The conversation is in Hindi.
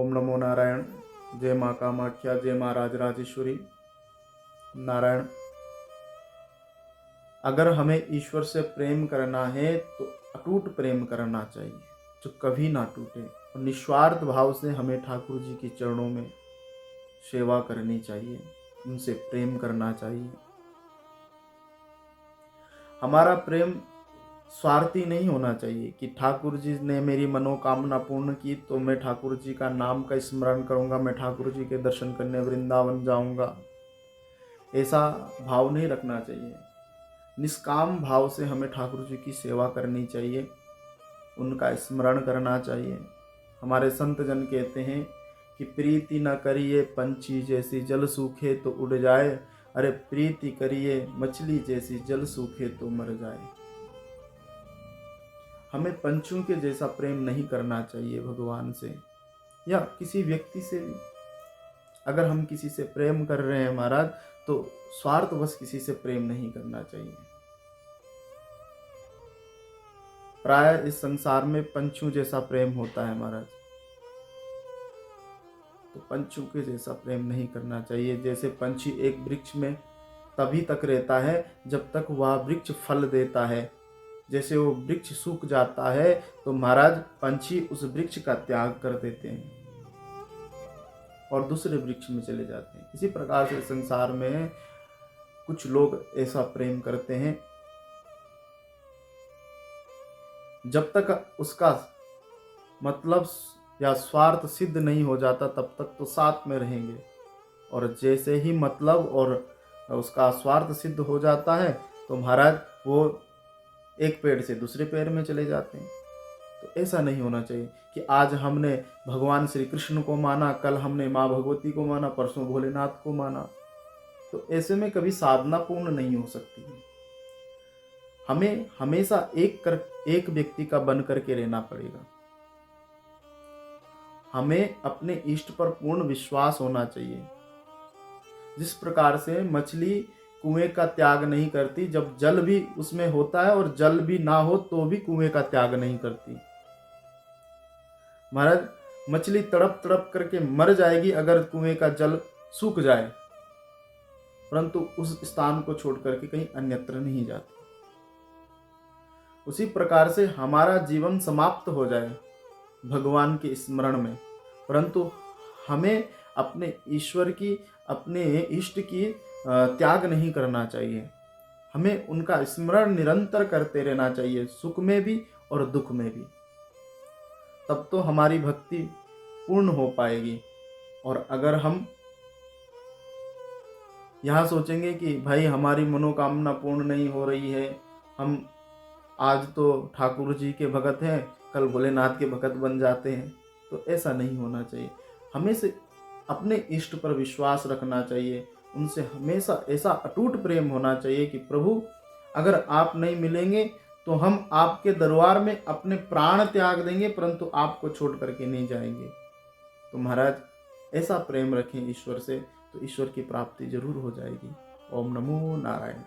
ओम नमो नारायण। जय माँ कामाख्या, जय माँ राजराजेश्वरी। नारायण। अगर हमें ईश्वर से प्रेम करना है तो अटूट प्रेम करना चाहिए जो कभी ना टूटे, और निस्वार्थ भाव से हमें ठाकुर जी के चरणों में सेवा करनी चाहिए, उनसे प्रेम करना चाहिए। हमारा प्रेम स्वार्थी नहीं होना चाहिए कि ठाकुर जी ने मेरी मनोकामना पूर्ण की तो मैं ठाकुर जी का नाम का स्मरण करूंगा, मैं ठाकुर जी के दर्शन करने वृंदावन जाऊंगा। ऐसा भाव नहीं रखना चाहिए। निष्काम भाव से हमें ठाकुर जी की सेवा करनी चाहिए, उनका स्मरण करना चाहिए। हमारे संत जन कहते हैं कि प्रीति न करिए पंछी जैसी, जल सूखे तो उड़ जाए। अरे प्रीति करिए मछली जैसी, जल सूखे तो मर जाए। हमें पंछियों के जैसा प्रेम नहीं करना चाहिए भगवान से या किसी व्यक्ति से भी। अगर हम किसी से प्रेम कर रहे हैं महाराज, तो स्वार्थवश किसी से प्रेम नहीं करना चाहिए। प्राय इस संसार में पंछियों जैसा प्रेम होता है महाराज, तो पंछियों के जैसा प्रेम नहीं करना चाहिए। जैसे पंछी एक वृक्ष में तभी तक रहता है जब तक वह वृक्ष फल देता है। जैसे वो वृक्ष सूख जाता है तो महाराज पंछी उस वृक्ष का त्याग कर देते हैं और दूसरे वृक्ष में चले जाते हैं। इसी प्रकार से संसार में कुछ लोग ऐसा प्रेम करते हैं, जब तक उसका मतलब या स्वार्थ सिद्ध नहीं हो जाता तब तक तो साथ में रहेंगे, और जैसे ही मतलब और उसका स्वार्थ सिद्ध हो जाता है तो महाराज वो एक पेड़ से दूसरे पेड़ में चले जाते हैं। तो ऐसा नहीं होना चाहिए कि आज हमने भगवान श्री कृष्ण को माना, कल हमने माँ भगवती को माना, परसों भोलेनाथ को माना। तो ऐसे में कभी साधना पूर्ण नहीं हो सकती है। हमें हमेशा एक व्यक्ति का बन करके रहना पड़ेगा। हमें अपने इष्ट पर पूर्ण विश्वास होना चाहिए। जिस प्रकार से मछली कुएं का त्याग नहीं करती, जब जल भी उसमें होता है और जल भी ना हो तो भी कुएं का त्याग नहीं करती। महाराज मछली तड़प तड़प करके मर जाएगी अगर कुएं का जल सूख जाए, परंतु उस स्थान को छोड़ करके कहीं अन्यत्र नहीं जाती। उसी प्रकार से हमारा जीवन समाप्त हो जाए भगवान के स्मरण में, परंतु हमें अपने ईश्वर की, अपने इष्ट की त्याग नहीं करना चाहिए। हमें उनका स्मरण निरंतर करते रहना चाहिए, सुख में भी और दुख में भी। तब तो हमारी भक्ति पूर्ण हो पाएगी। और अगर हम यहाँ सोचेंगे कि भाई हमारी मनोकामना पूर्ण नहीं हो रही है, हम आज तो ठाकुर जी के भगत हैं, कल भोलेनाथ के भगत बन जाते हैं, तो ऐसा नहीं होना चाहिए। हमें से अपने इष्ट पर विश्वास रखना चाहिए, उनसे हमेशा ऐसा अटूट प्रेम होना चाहिए कि प्रभु अगर आप नहीं मिलेंगे तो हम आपके दरबार में अपने प्राण त्याग देंगे, परंतु आपको छोड़ करके नहीं जाएंगे। तो महाराज ऐसा प्रेम रखें ईश्वर से, तो ईश्वर की प्राप्ति जरूर हो जाएगी। ओम नमो नारायण।